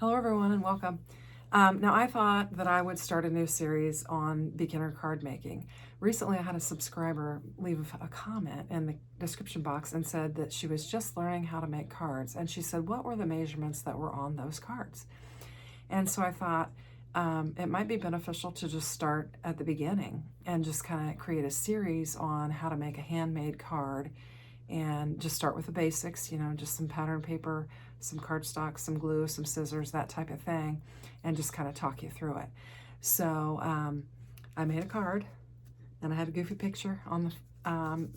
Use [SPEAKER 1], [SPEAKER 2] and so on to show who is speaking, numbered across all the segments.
[SPEAKER 1] Hello everyone and welcome. Now I thought that I would start a new series on beginner card making. Recently I had a subscriber leave a comment in the description box and said that she was just learning how to make cards, and she said what were the measurements that were on those cards. And so I thought it might be beneficial to just start at the beginning and just kind of create a series on how to make a handmade card, and just start with the basics, just some pattern paper, some cardstock, some glue, some scissors, that type of thing, and just kind of talk you through it. So I made a card, and I had a goofy picture on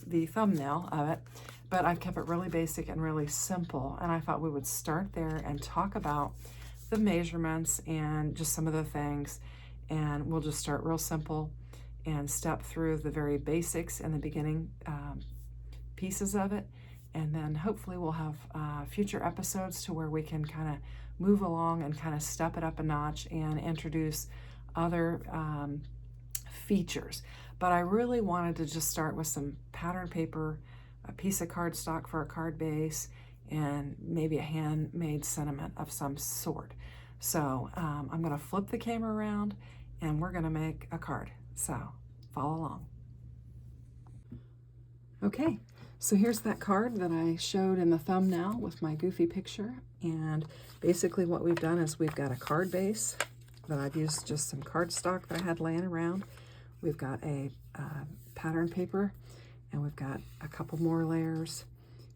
[SPEAKER 1] the thumbnail of it, but I've kept it really basic and really simple, and I thought we would start there and talk about the measurements and just some of the things, and we'll just start real simple and step through the very basics in the beginning pieces of it, and then hopefully we'll have future episodes to where we can kind of move along and kind of step it up a notch and introduce other features. But I really wanted to just start with some pattern paper, a piece of cardstock for a card base, and maybe a handmade sentiment of some sort. So I'm going to flip the camera around and we're going to make a card. So follow along. Okay, so here's that card that I showed in the thumbnail with my goofy picture. And basically what we've done is we've got a card base that I've used just some cardstock that I had laying around. We've got a pattern paper, and we've got a couple more layers,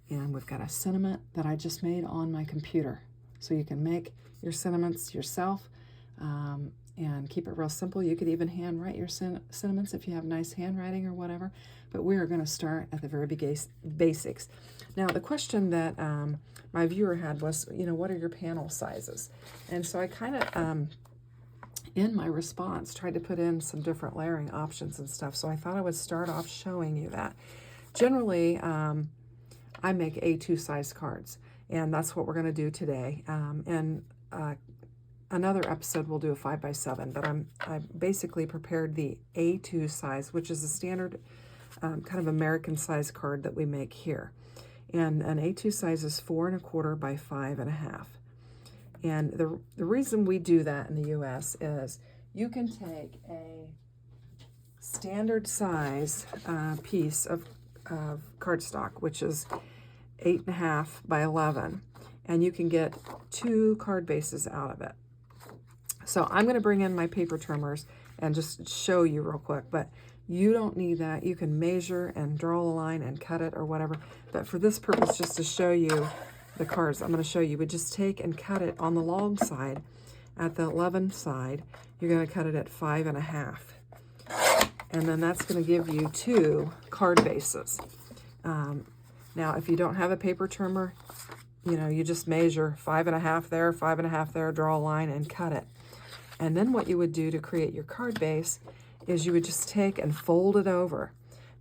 [SPEAKER 1] and we've got a sentiment that I just made on my computer. So you can make your sentiments yourself and keep it real simple. You could even handwrite your sentiments if you have nice handwriting or whatever. But we are going to start at the very basics. Now, the question that my viewer had was, what are your panel sizes? And so I kind of, in my response, tried to put in some different layering options and stuff. So I thought I would start off showing you that. Generally, I make A2 size cards, and that's what we're going to do today. Another episode we'll do a 5x7, but I basically prepared the A2 size, which is a standard kind of American size card that we make here. And an A2 size is 4 1/4 by 5 1/2. And the reason we do that in the US is you can take a standard size piece of cardstock, which is 8 1/2 by 11, and you can get 2 card bases out of it. So I'm going to bring in my paper trimmers and just show you real quick, but you don't need that. You can measure and draw a line and cut it or whatever. But for this purpose, just to show you the cards I'm going to show you, would just take and cut it on the long side. At the 11 side, you're going to cut it at 5 1/2. And then that's going to give you 2 card bases. Now, if you don't have a paper trimmer, you just measure 5 1/2 there, 5 1/2 there, draw a line and cut it. And then what you would do to create your card base is you would just take and fold it over.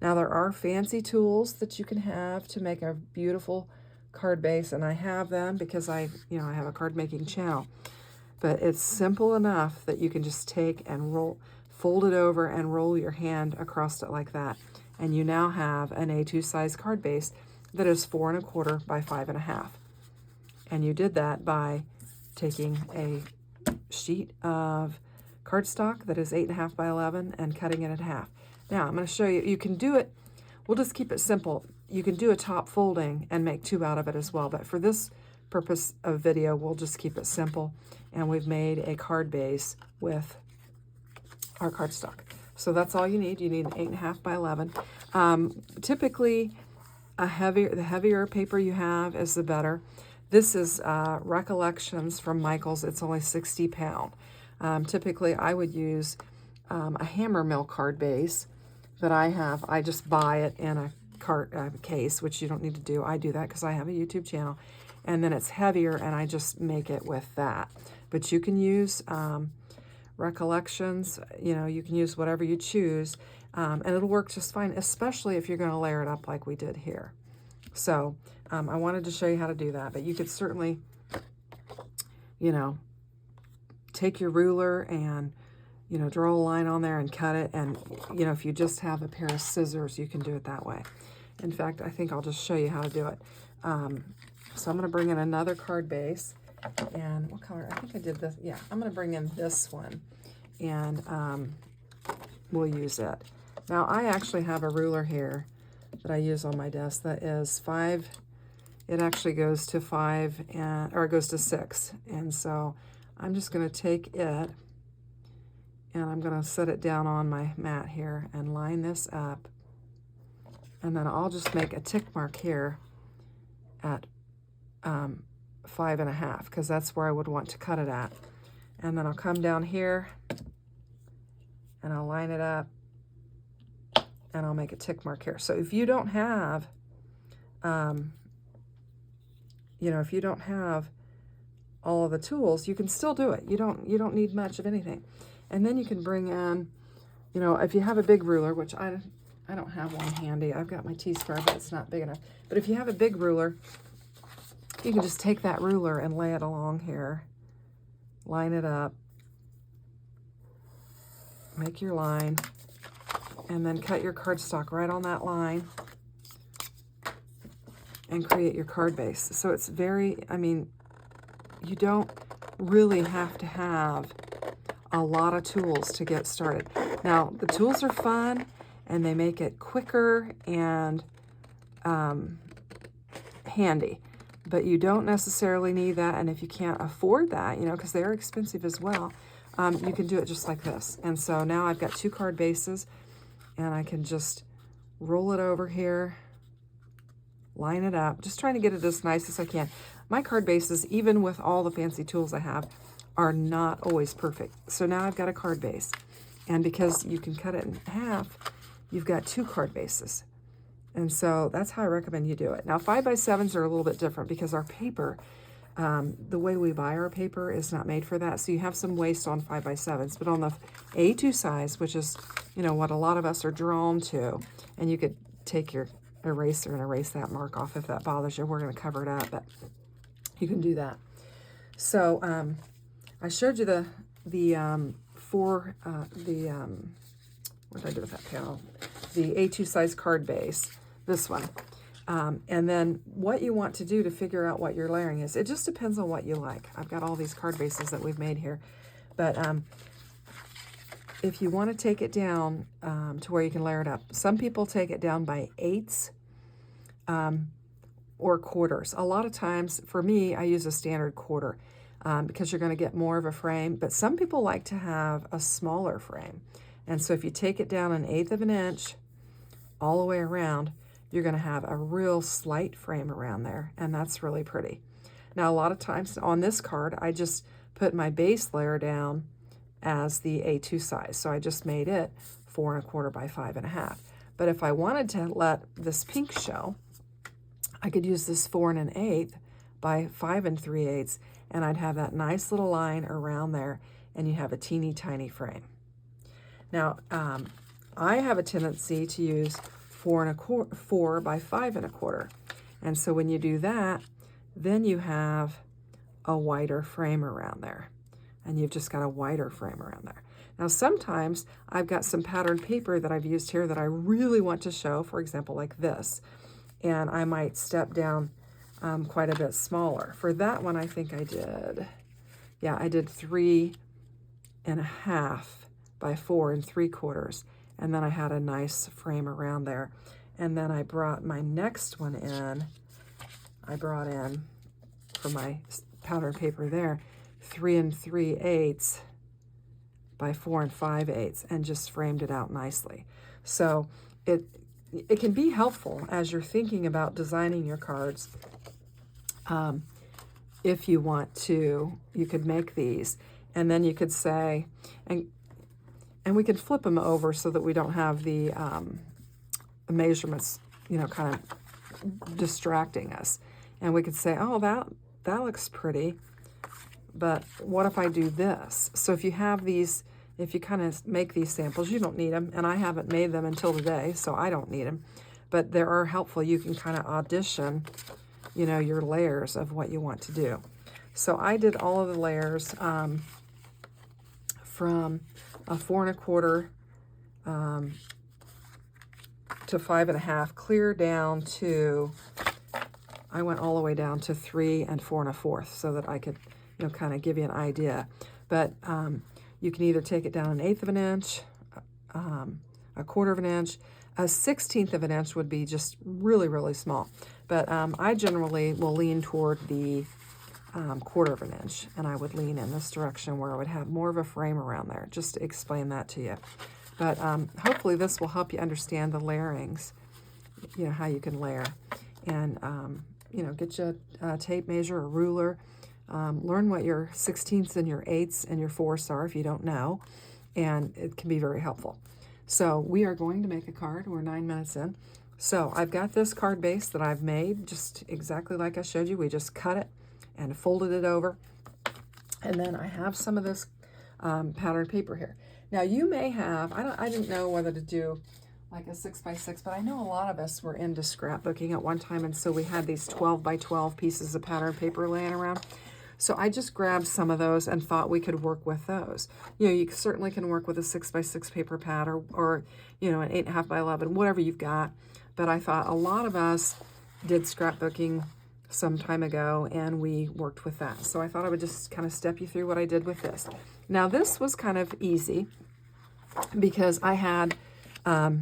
[SPEAKER 1] Now, there are fancy tools that you can have to make a beautiful card base, and I have them because I have a card making channel. But it's simple enough that you can just take and fold it over and roll your hand across it like that. And you now have an A2 size card base that is 4 1/4 by 5 1/2. And you did that by taking a sheet of cardstock that is 8 1/2 by 11 and cutting it in half. Now I'm going to show you, you can do it, we'll just keep it simple. You can do a top folding and make 2 out of it as well, but for this purpose of video, we'll just keep it simple. And we've made a card base with our cardstock. So that's all you need. You need an 8 1/2 by 11. Typically, the heavier paper you have is the better. This is Recollections from Michaels. It's only 60 pound. Typically, I would use a hammer mill card base that I have. I just buy it in a case, which you don't need to do. I do that because I have a YouTube channel. And then it's heavier, and I just make it with that. But you can use Recollections. You can use whatever you choose, and it'll work just fine, especially if you're going to layer it up like we did here. So I wanted to show you how to do that, but you could certainly, take your ruler and, draw a line on there and cut it. And, if you just have a pair of scissors, you can do it that way. In fact, I think I'll just show you how to do it. So I'm going to bring in another card base, And what color? I think I did this. Yeah, I'm going to bring in this one, and we'll use it. Now, I actually have a ruler here that I use on my desk that is 5. It actually goes to 5, or it goes to 6. And so I'm just going to take it, and I'm going to set it down on my mat here and line this up. And then I'll just make a tick mark here at 5.5, because that's where I would want to cut it at. And then I'll come down here and I'll line it up, and I'll make a tick mark here. So if you don't have, if you don't have all of the tools, you can still do it. You don't need much of anything. And then you can bring in, if you have a big ruler, which I don't have one handy. I've got my T-square, but it's not big enough. But if you have a big ruler, you can just take that ruler and lay it along here, line it up, make your line, and then cut your cardstock right on that line and create your card base. So it's very, you don't really have to have a lot of tools to get started. Now, the tools are fun, and they make it quicker and handy. But you don't necessarily need that, and if you can't afford that, because they're expensive as well, you can do it just like this. And so now I've got 2 card bases, and I can just roll it over here, line it up, just trying to get it as nice as I can. My card bases, even with all the fancy tools I have, are not always perfect. So now I've got a card base, and because you can cut it in half, you've got 2 card bases. And so that's how I recommend you do it. Now, 5x7s are a little bit different because our paper, the way we buy our paper is not made for that. So you have some waste on 5x7s, but on the A2 size, which is, what a lot of us are drawn to, and you could take your eraser and erase that mark off if that bothers you. We're going to cover it up, but you can do that. So I showed you what did I do with that panel? The A2 size card base, this one. And then what you want to do to figure out what your layering is, it just depends on what you like. I've got all these card bases that we've made here. But if you want to take it down to where you can layer it up, some people take it down by 8ths or quarters. A lot of times, for me, I use a standard quarter because you're going to get more of a frame. But some people like to have a smaller frame. And so if you take it down 1/8 of an inch all the way around, you're going to have a real slight frame around there, and that's really pretty. Now, a lot of times on this card, I just put my base layer down as the A2 size. So I just made it 4 1/4 by 5 1/2. But if I wanted to let this pink show, I could use this 4 1/8 by 5 3/8, and I'd have that nice little line around there, and you have a teeny tiny frame. Now, I have a tendency to use 4 by 5 1/4. And so when you do that, then you have a wider frame around there. And you've just got a wider frame around there. Now, sometimes I've got some patterned paper that I've used here that I really want to show, for example, like this. And I might step down quite a bit smaller. For that one, I think I did 3 1/2 by 4 3/4. And then I had a nice frame around there. And then I brought my next one in. I brought in, for my pattern paper there, 3 3/8 by 4 5/8, and just framed it out nicely. So it can be helpful as you're thinking about designing your cards. If you want to, you could make these, and then you could say, and we could flip them over so that we don't have the measurements, kind of distracting us. And we could say, oh, that looks pretty, but what if I do this? So if you have these, if you kind of make these samples, you don't need them, and I haven't made them until today, so I don't need them, but they are helpful. You can kind of audition, your layers of what you want to do. So I did all of the layers from a 4 1/4 to 5 1/2, clear down to I went all the way down to 3 4 1/4 so that I could, you know, kind of give you an idea. But you can either take it down 1/8 of an inch, 1/4 of an inch. 1/16 of an inch would be just really, really small. But I generally will lean toward the 1/4 of an inch, and I would lean in this direction where I would have more of a frame around there, just to explain that to you. But hopefully this will help you understand the layerings, you know, how you can layer. And, you know, get you a tape measure, a ruler. Learn what your 16ths and your 8ths and your 4ths are if you don't know, and it can be very helpful. So we are going to make a card. We're 9 minutes in. So I've got this card base that I've made just exactly like I showed you. We just cut it and folded it over. And then I have some of this patterned paper here. Now you may have, I didn't know whether to do like a 6 by 6, but I know a lot of us were into scrapbooking at one time, and so we had these 12 by 12 pieces of patterned paper laying around. So I just grabbed some of those and thought we could work with those. You know, you certainly can work with a 6 by 6 paper pad or you know, an 8.5 by 11, whatever you've got. But I thought a lot of us did scrapbooking some time ago, and we worked with that. So I thought I would just kind of step you through what I did with this. Now this was kind of easy because I had, I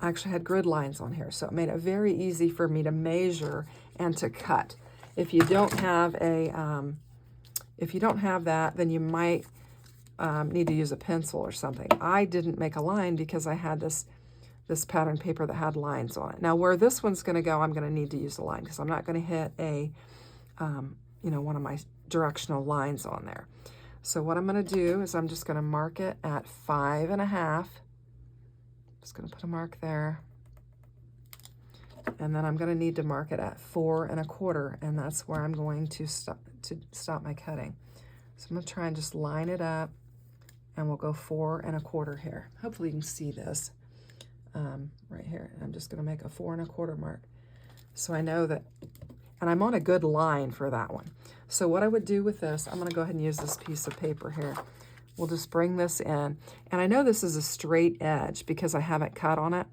[SPEAKER 1] actually had grid lines on here, so it made it very easy for me to measure and to cut. If you don't have a, if you don't have that, then you might need to use a pencil or something. I didn't make a line because I had this pattern paper that had lines on it. Now where this one's going to go, I'm going to need to use a line because I'm not going to hit a, you know, one of my directional lines on there. So what I'm going to do is I'm just going to mark it at 5 1/2. Just going to put a mark there. And then I'm going to need to mark it at 4 1/4, and that's where I'm going to stop my cutting. So I'm going to try and just line it up, and we'll go 4 1/4 here. Hopefully you can see this right here. And I'm just going to make a 4 1/4 mark. So I know that, and I'm on a good line for that one. So what I would do with this, I'm going to go ahead and use this piece of paper here. We'll just bring this in. And I know this is a straight edge because I haven't cut on it.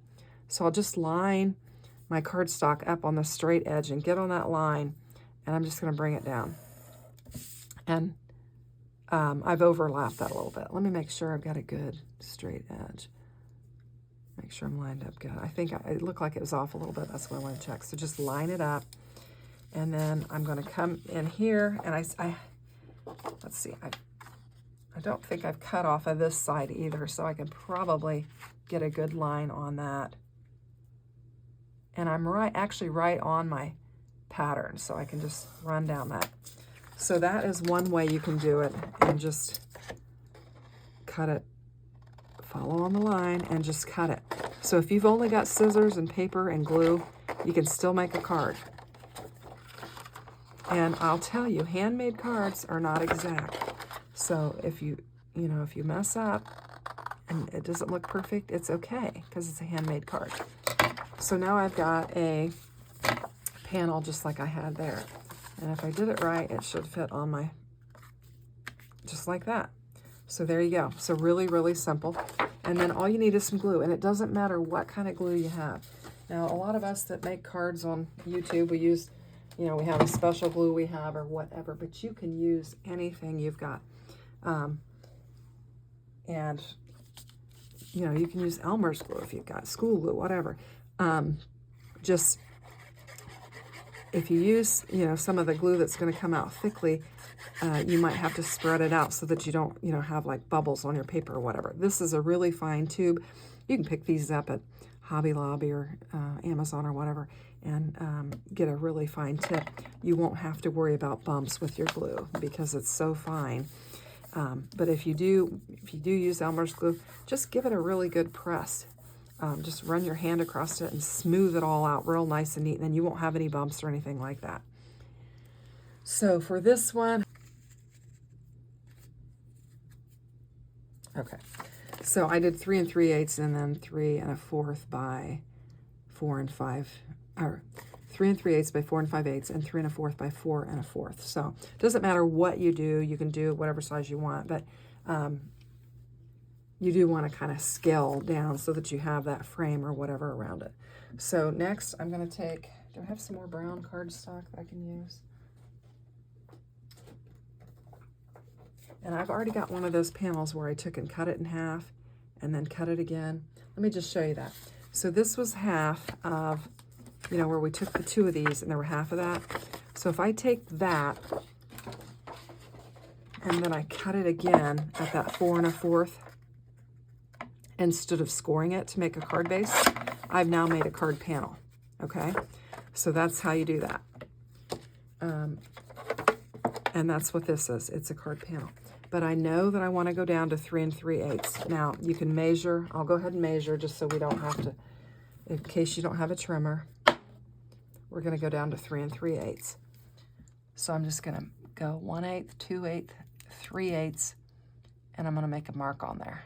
[SPEAKER 1] So I'll just line my cardstock up on the straight edge and get on that line, and I'm just going to bring it down. And I've overlapped that a little bit. Let me make sure I've got a good straight edge. Make sure I'm lined up good. I think it looked like it was off a little bit. That's what I want to check. So just line it up, and then I'm going to come in here, and I let's see, I don't think I've cut off of this side either, so I can probably get a good line on that. And I'm actually right on my pattern, so I can just run down that. So that is one way you can do it, and just cut it, follow on the line, and just cut it. So if you've only got scissors and paper and glue, you can still make a card. And I'll tell you, handmade cards are not exact. So if you mess up and it doesn't look perfect, it's okay, because it's a handmade card. So now I've got a panel just like I had there. And if I did it right, it should fit on my, just like that. So there you go. So really, really simple. And then all you need is some glue. And it doesn't matter what kind of glue you have. Now, a lot of us that make cards on YouTube, we use, you know, we have a special glue we have or whatever, but you can use anything you've got. And, you know, you can use Elmer's glue if you've got school glue, whatever. Just if you use, you know, some of the glue that's going to come out thickly, you might have to spread it out so that you don't, you know, have like bubbles on your paper or whatever. This is a really fine tube. You can pick these up at Hobby Lobby or Amazon or whatever, and get a really fine tip. You won't have to worry about bumps with your glue because it's so fine. But if you do use Elmer's glue, just give it a really good press. Just run your hand across it and smooth it all out real nice and neat, and then you won't have any bumps or anything like that. So for this one, okay, so I did 3 3/8 and then 3 1/4 by 4 5, or 3 3/8 by 4 5/8 and 3 1/4 by 4 1/4. So it doesn't matter what you do, you can do whatever size you want, but you do want to kind of scale down so that you have that frame or whatever around it. So next I'm going to take, do I have some more brown cardstock that I can use? And I've already got one of those panels where I took and cut it in half and then cut it again. Let me just show you that. So this was half of, you know, where we took the two of these and there were half of that. So if I take that and then I cut it again at that 4 1/4, instead of scoring it to make a card base, I've now made a card panel, okay? So that's how you do that. And that's what this is. It's a card panel. But I know that I want to go down to 3 3/8. Now, you can measure. I'll go ahead and measure just so we don't have to, in case you don't have a trimmer. We're going to go down to 3 3/8. So I'm just going to go 1/8, 2/8, 3/8, and I'm going to make a mark on there.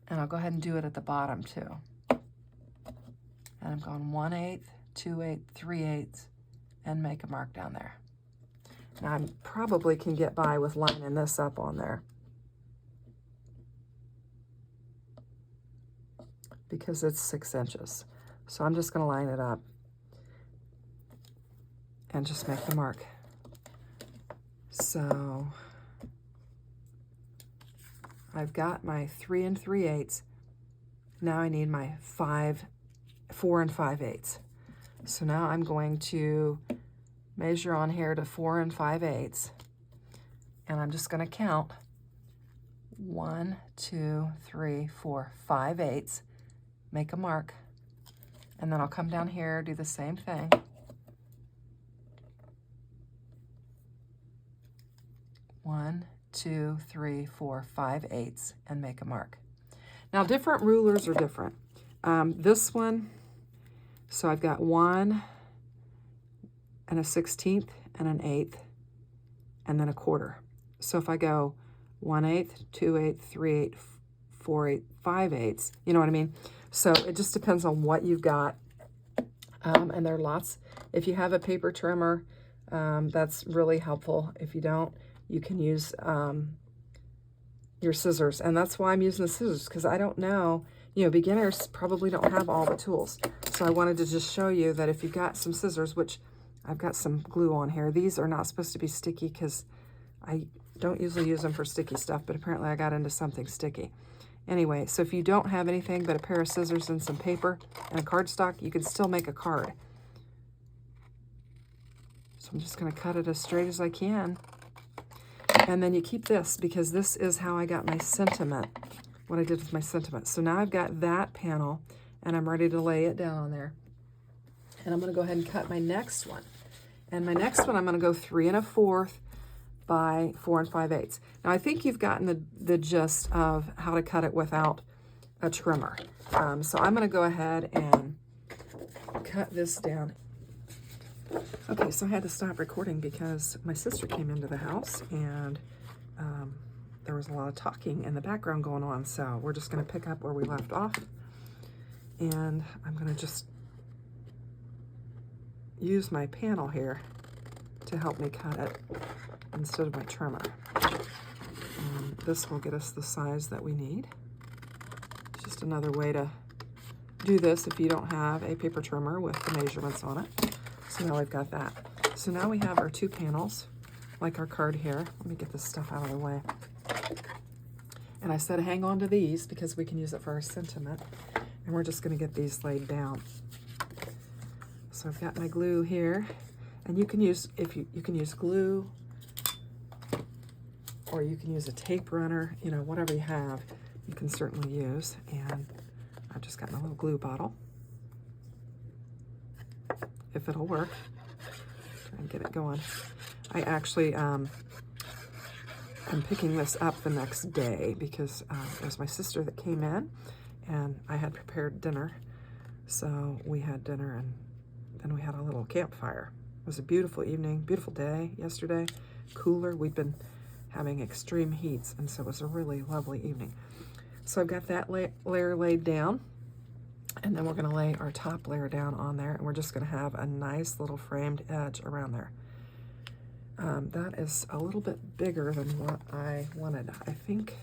[SPEAKER 1] And I'll go ahead and do it at the bottom too. And I'm going 1/8, 2/8, 3/8, and make a mark down there. Now I probably can get by with lining this up on there, because it's 6 inches. So I'm just going to line it up and just make the mark. So I've got my 3 3/8. Now I need my 4 5/8. So now I'm going to measure on here to 4 5/8. And I'm just going to count 1, 2, 3, 4, 5/8. Make a mark. And then I'll come down here, do the same thing. One, 2, 3, 4, 5/8, and make a mark. Now different rulers are different. This one, so I've got 1 1/16 and 1/8, and then 1/4. So if I go 1/8, 2/8, 3/8, 4/8, 5/8, you know what I mean? So it just depends on what you've got. And there are lots. If you have a paper trimmer, that's really helpful. If you don't, you can use your scissors. And that's why I'm using the scissors, because I don't know, you know, beginners probably don't have all the tools. So I wanted to just show you that if you've got some scissors, which I've got some glue on here. These are not supposed to be sticky because I don't usually use them for sticky stuff, but apparently I got into something sticky. Anyway, so if you don't have anything but a pair of scissors and some paper and a cardstock, you can still make a card. So I'm just going to cut it as straight as I can. And then you keep this, because this is how I got my sentiment, what I did with my sentiment. So now I've got that panel, and I'm ready to lay it down on there. And I'm going to go ahead and cut my next one. And my next one, I'm going to go 3 1/4 by 4 5/8. Now I think you've gotten the gist of how to cut it without a trimmer. So I'm going to go ahead and cut this down. Okay, so I had to stop recording because my sister came into the house, and there was a lot of talking in the background going on. So we're just going to pick up where we left off. And I'm going to just use my panel here to help me cut it instead of my trimmer. This will get us the size that we need. It's just another way to do this if you don't have a paper trimmer with the measurements on it. So now we've got that. So now we have our 2 panels, like our card here. Let me get this stuff out of the way. And I said hang on to these because we can use it for our sentiment. And we're just going to get these laid down. So I've got my glue here, and you can use, if you can use glue, or you can use a tape runner, you know, whatever you have, you can certainly use. And I've just got my little glue bottle, if it'll work. Try and get it going. I actually am picking this up the next day because it was my sister that came in, and I had prepared dinner. So we had dinner, and then we had a little campfire. It was a beautiful evening, beautiful day yesterday, cooler. We'd been having extreme heats, and so it was a really lovely evening. So I've got that layer laid down, and then we're going to lay our top layer down on there, and we're just going to have a nice little framed edge around there. That is a little bit bigger than what I wanted. I think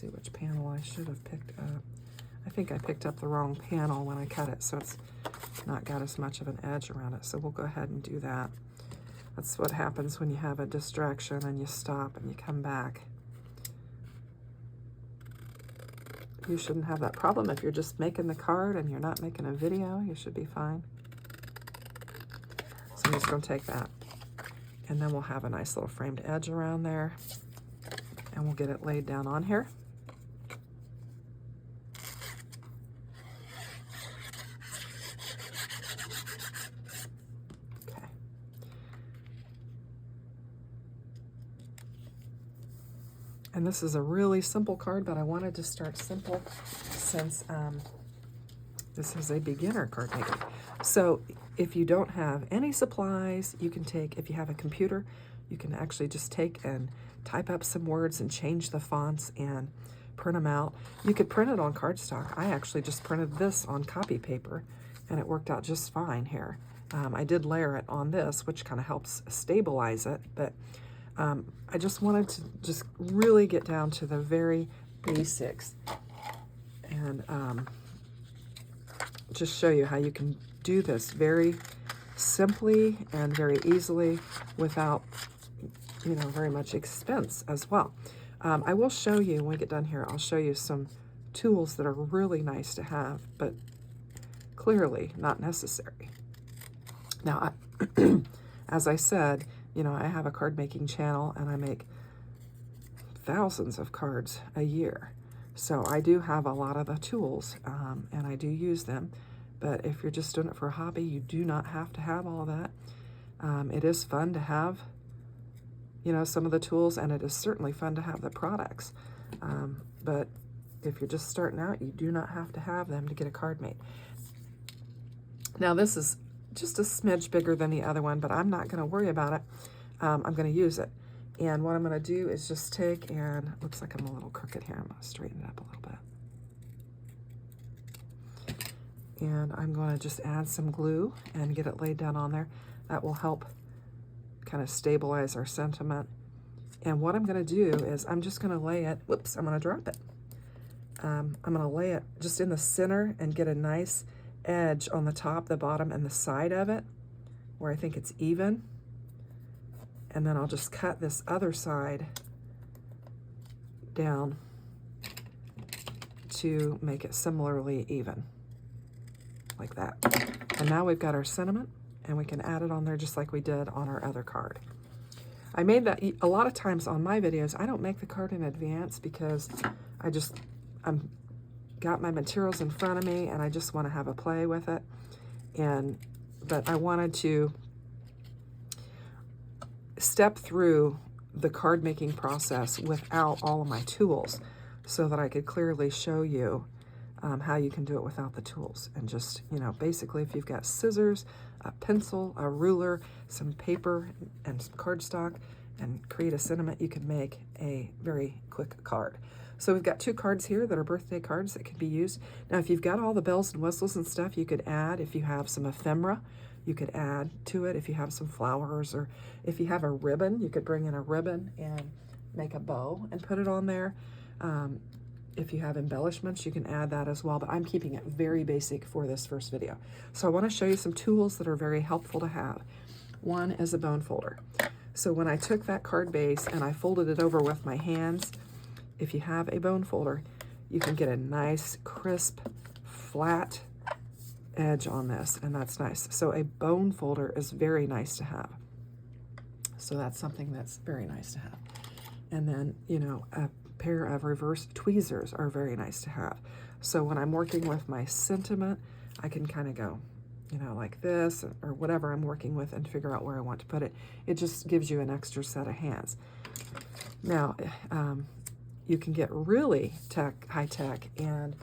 [SPEAKER 1] see which panel I should have picked up. I think I picked up the wrong panel when I cut it, so it's not got as much of an edge around it. So we'll go ahead and do that. That's what happens when you have a distraction and you stop and you come back. You shouldn't have that problem if you're just making the card and you're not making a video. You should be fine. So I'm just going to take that, and then we'll have a nice little framed edge around there, and we'll get it laid down on here. Okay. And this is a really simple card, but I wanted to start simple since this is a beginner card maker. So if you don't have any supplies, you can take, if you have a computer, you can actually just take and type up some words and change the fonts and print them out. You could print it on cardstock. I actually just printed this on copy paper, and it worked out just fine here. I did layer it on this, which kind of helps stabilize it, but I just wanted to just really get down to the very basics and just show you how you can do this very simply and very easily without, you know, very much expense as well. I will show you when we get done here, I'll show you some tools that are really nice to have, but clearly not necessary. Now, as I said, you know, I have a card making channel and I make thousands of cards a year. So I do have a lot of the tools and I do use them. But if you're just doing it for a hobby, you do not have to have all of that. It is fun to have, you know, some of the tools, and it is certainly fun to have the products. But if you're just starting out, you do not have to have them to get a card made. Now this is just a smidge bigger than the other one, but I'm not going to worry about it. I'm going to use it. And what I'm going to do is just take and, looks like I'm a little crooked here. I'm going to straighten it up a little bit. And I'm going to just add some glue and get it laid down on there. That will help kind of stabilize our sentiment. And what I'm going to do is I'm just going to lay it, whoops, I'm going to drop it. I'm going to lay it just in the center and get a nice edge on the top, the bottom, and the side of it where I think it's even. And then I'll just cut this other side down to make it similarly even, like that. And now we've got our sentiment, and we can add it on there just like we did on our other card. I made that a lot of times on my videos. I don't make the card in advance because I'm got my materials in front of me and I just want to have a play with it. But I wanted to step through the card making process without all of my tools so that I could clearly show you how you can do it without the tools. And just, you know, basically if you've got scissors, a pencil, a ruler, some paper, and some cardstock, and create a sentiment, you can make a very quick card. So we've got two cards here that are birthday cards that can be used. Now, if you've got all the bells and whistles and stuff, you could add, if you have some ephemera, you could add to it. If you have some flowers, or if you have a ribbon, you could bring in a ribbon and make a bow and put it on there. If you have embellishments, you can add that as well, but I'm keeping it very basic for this first video. So I want to show you some tools that are very helpful to have. One is a bone folder. So when I took that card base and I folded it over with my hands, if you have a bone folder, you can get a nice, crisp, flat edge on this, and that's nice. So a bone folder is very nice to have. So that's something that's very nice to have. And then, you know, a pair of reverse tweezers are very nice to have. So when I'm working with my sentiment, I can kind of go, you know, like this, or whatever I'm working with, and figure out where I want to put it. It just gives you an extra set of hands. Now, you can get really high tech and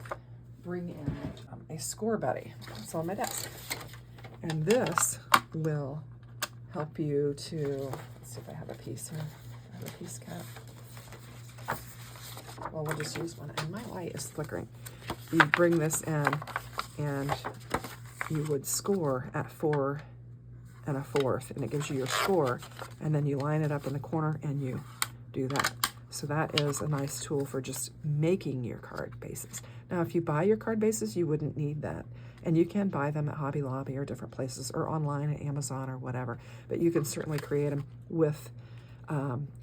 [SPEAKER 1] bring in a score buddy. It's on my desk. And this will help you to, let's see if I have a piece here. I have a piece cut. Well, we'll just use one. And my light is flickering. You bring this in and you would score at 4 1/4, and it gives you your score. And then you line it up in the corner and you do that. So that is a nice tool for just making your card bases. Now, if you buy your card bases, you wouldn't need that. And you can buy them at Hobby Lobby or different places, or online at Amazon or whatever. But you can certainly create them with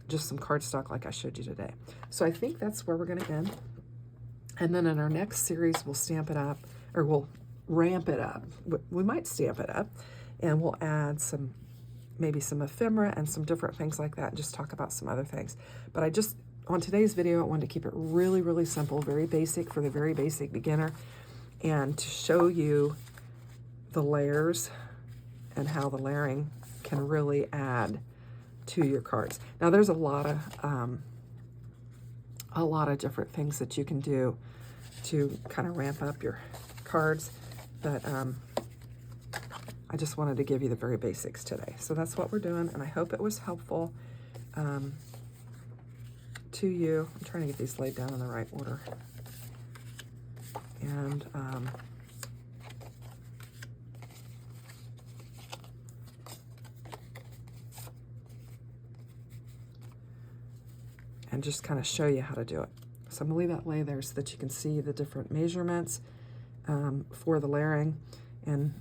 [SPEAKER 1] just some cardstock like I showed you today. So I think that's where we're going to end. And then in our next series, we'll stamp it up, or we'll ramp it up. We might stamp it up, and we'll add some, maybe some ephemera and some different things like that, and just talk about some other things. But on today's video, I wanted to keep it really, really simple, very basic for the very basic beginner, and to show you the layers and how the layering can really add to your cards. Now, there's a lot of different things that you can do to kind of ramp up your cards, but I just wanted to give you the very basics today. So that's what we're doing, and I hope it was helpful to you. I'm trying to get these laid down in the right order. And just kind of show you how to do it. So I'm going to leave that lay there so that you can see the different measurements for the layering. And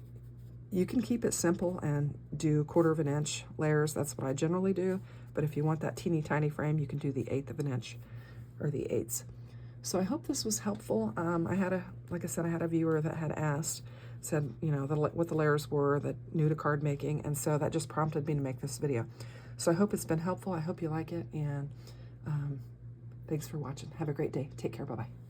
[SPEAKER 1] you can keep it simple and do 1/4 of an inch layers. That's what I generally do. But if you want that teeny tiny frame, you can do the 1/8 of an inch or the 8ths. So I hope this was helpful. Like I said, I had a viewer that had asked, said, you know, what the layers were, that new to card making. And so that just prompted me to make this video. So I hope it's been helpful. I hope you like it. And thanks for watching. Have a great day. Take care. Bye-bye.